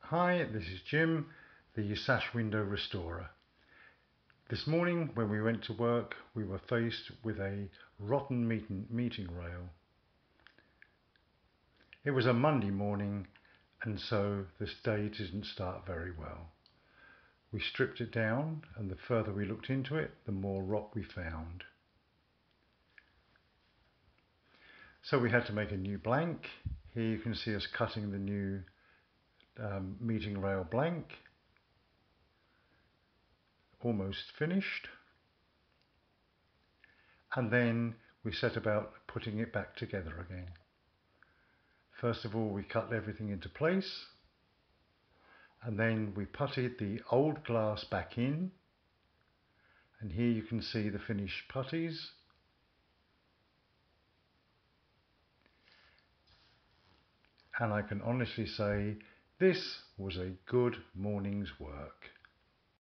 Hi, this is Jim, the Sash window restorer. This morning when we went to work we were faced with a rotten meeting rail. It was a Monday morning and so this day didn't start very well. We stripped it down and the further we looked into it the more rot we found. So we had to make a new blank. Here you can see us cutting the new meeting rail blank. Almost finished. And then we set about putting it back together again. First of all we cut everything into place and then we puttied the old glass back in, and here you can see the finished putties. And I can honestly say this was a good morning's work.